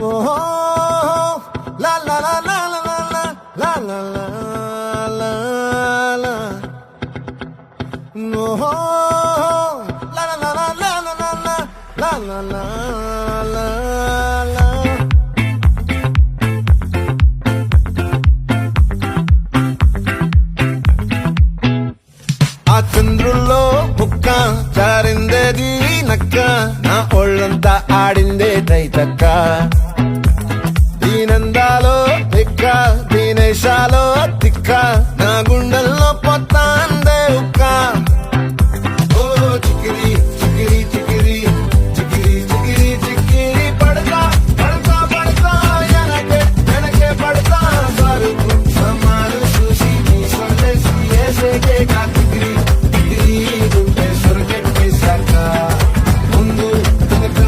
ఓహో లా లా లా లా లా లా లా లా లా లా ఓహో లా లా లా లా లా లా లా లా లా లా లా ఆ చంద్రుల్లో బుక్క జారిందేది నక్క నా ఒళ్ళంతా ఆడిందే తైతక్క